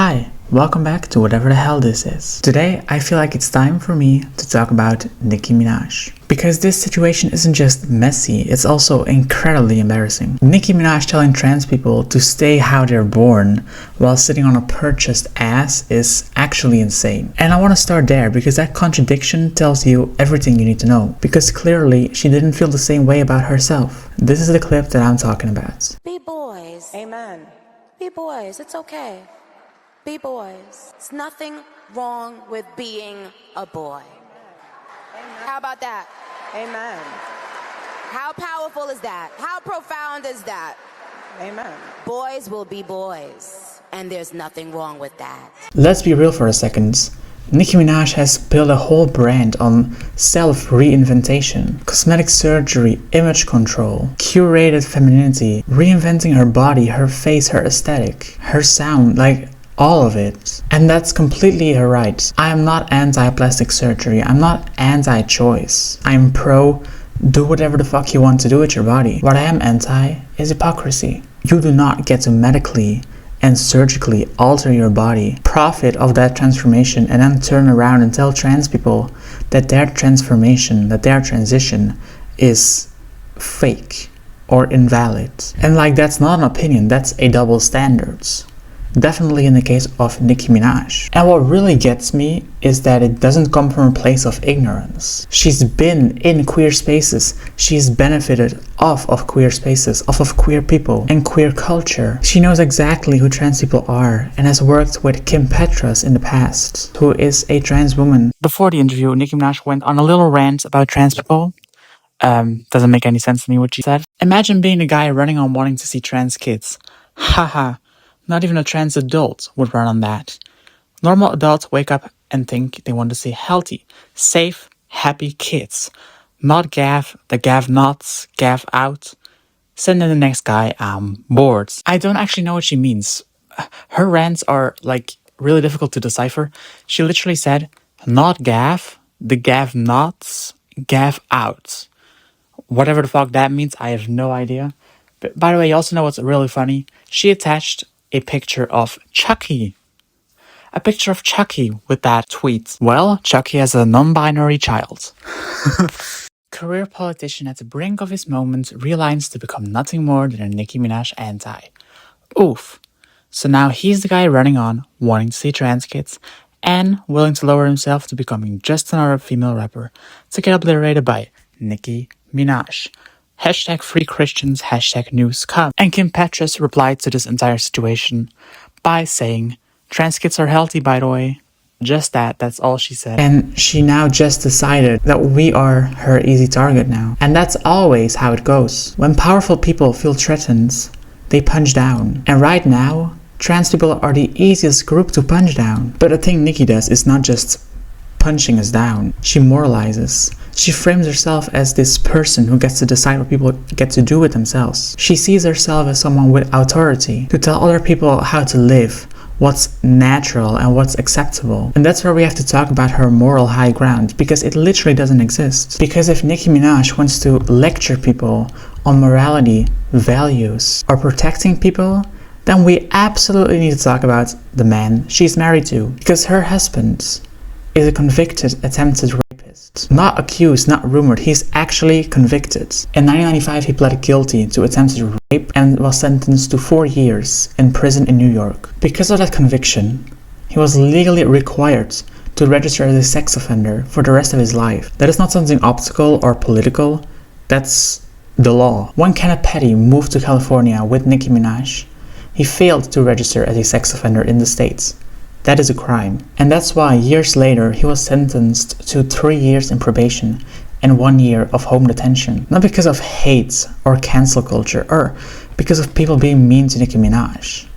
Hi, welcome back to whatever the hell this is. Today, I feel like it's time for me to talk about Nicki Minaj. Because this situation isn't just messy, it's also incredibly embarrassing. Nicki Minaj telling trans people to stay how they're born while sitting on a purchased ass is actually insane. And I want to start there because that contradiction tells you everything you need to know. Because clearly, she didn't feel the same way about herself. This is the clip that I'm talking about. Be boys. Amen. Be boys. It's okay. Be boys. It's nothing wrong with being a boy. Amen. How about that? Amen. How powerful is that? How profound is that? Amen. Boys will be boys, and there's nothing wrong with that. Let's be real for a second. Nicki Minaj has built a whole brand on self-reinventation, cosmetic surgery, image control, curated femininity, reinventing her body, her face, her aesthetic, her sound, like all of it. And that's completely her right. I am not anti-plastic surgery. I'm not anti-choice. I'm pro do whatever the fuck you want to do with your body. What I am anti is hypocrisy. You do not get to medically and surgically alter your body, profit of that transformation, and then turn around and tell trans people that their transformation, that their transition is fake or invalid. And like, that's not an opinion, that's a double standard. Definitely in the case of Nicki Minaj. And what really gets me is that it doesn't come from a place of ignorance. She's been in queer spaces. She's benefited off of queer spaces, off of queer people and queer culture. She knows exactly who trans people are and has worked with Kim Petras in the past, who is a trans woman. Before the interview, Nicki Minaj went on a little rant about trans people. Doesn't make any sense to me what she said. Imagine being a guy running on wanting to see trans kids. Haha. Not even a trans adult would run on that. Normal adults wake up and think they want to see healthy, safe, happy kids. Not gav, the gav nots, gav out. Send in the next guy, I'm bored. I don't actually know what she means. Her rants are like really difficult to decipher. She literally said, not gav, the gav nots, gav out. Whatever the fuck that means, I have no idea. But by the way, you also know what's really funny? She attached a picture of Chucky. A picture of Chucky with that tweet. Well, Chucky has a non-binary child. Career politician at the brink of his moment realigns to become nothing more than a Nicki Minaj anti. Oof. So now he's the guy running on, wanting to see trans kids, and willing to lower himself to becoming just another female rapper to get obliterated by Nicki Minaj. Hashtag free Christians, hashtag news come. And Kim Petras replied to this entire situation by saying, trans kids are healthy, by the way. Just that's all she said. And she now just decided that we are her easy target now. And that's always how it goes. When powerful people feel threatened, they punch down. And right now, trans people are the easiest group to punch down. But the thing Nicki does is not just punching us down. She moralizes. She frames herself as this person who gets to decide what people get to do with themselves. She sees herself as someone with authority to tell other people how to live, what's natural and what's acceptable. And that's where we have to talk about her moral high ground, because it literally doesn't exist. Because if Nicki Minaj wants to lecture people on morality, values, or protecting people, then we absolutely need to talk about the man she's married to. Because her husband is a convicted attempted rapist. Not accused, not rumored, he's actually convicted. In 1995 he pled guilty to attempted rape and was sentenced to 4 years in prison in New York. Because of that conviction, he was legally required to register as a sex offender for the rest of his life. That is not something optical or political, that's the law. When Kenneth Petty moved to California with Nicki Minaj, he failed to register as a sex offender in the States. That is a crime. And that's why years later he was sentenced to 3 years in probation and 1 year of home detention. Not because of hate or cancel culture or because of people being mean to Nicki Minaj.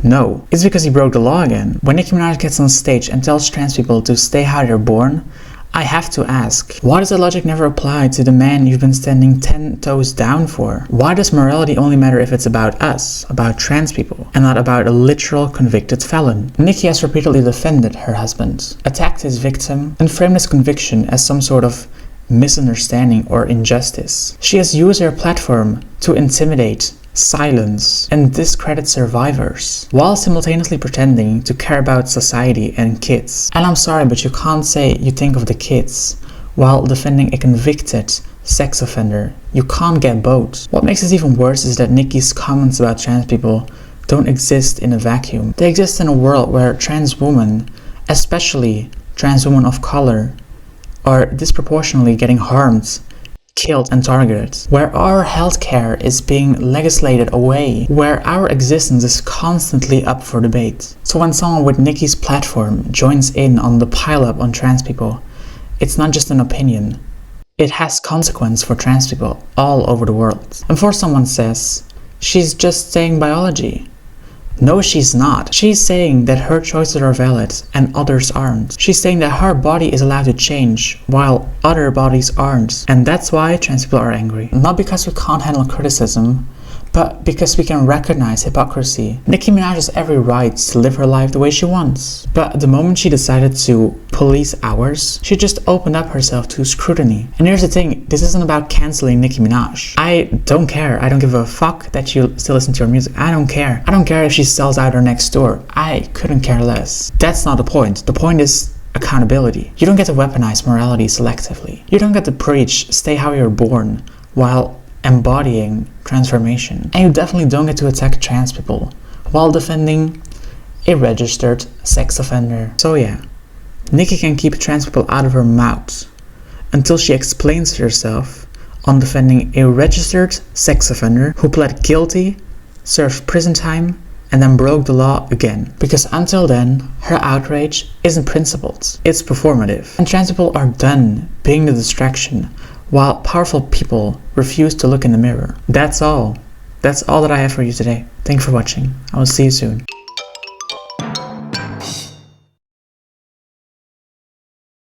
No, it's because he broke the law again. When Nicki Minaj gets on stage and tells trans people to stay how they're born, I have to ask, why does that logic never apply to the man you've been standing 10 toes down for? Why does morality only matter if it's about us, about trans people, and not about a literal convicted felon? Nicki has repeatedly defended her husband, attacked his victim, and framed his conviction as some sort of misunderstanding or injustice. She has used her platform to intimidate silence, and discredit survivors, while simultaneously pretending to care about society and kids. And I'm sorry, but you can't say you think of the kids while defending a convicted sex offender. You can't get both. What makes this even worse is that Nicki's comments about trans people don't exist in a vacuum. They exist in a world where trans women, especially trans women of color, are disproportionately getting harmed, killed and targeted, where our healthcare is being legislated away, where our existence is constantly up for debate. So when someone with Nicki's platform joins in on the pileup on trans people, it's not just an opinion. It has consequence for trans people all over the world. And before someone says, she's just saying biology. No, she's not. She's saying that her choices are valid and others aren't. She's saying that her body is allowed to change while other bodies aren't. And that's why trans people are angry. Not because we can't handle criticism, but because we can recognize hypocrisy. Nicki Minaj has every right to live her life the way she wants. But the moment she decided to police ours, she just opened up herself to scrutiny. And here's the thing, this isn't about canceling Nicki Minaj. I don't care. I don't give a fuck that you still listen to her music. I don't care. I don't care if she sells out her next door. I couldn't care less. That's not the point. The point is accountability. You don't get to weaponize morality selectively. You don't get to preach stay how you're born while embodying transformation. And you definitely don't get to attack trans people while defending a registered sex offender. So yeah, Nicki can keep trans people out of her mouth until she explains herself on defending a registered sex offender who pled guilty, served prison time, and then broke the law again. Because until then, her outrage isn't principled, it's performative. And trans people are done being the distraction while powerful people refuse to look in the mirror. That's all. That's all that I have for you today. Thank you for watching. I will see you soon.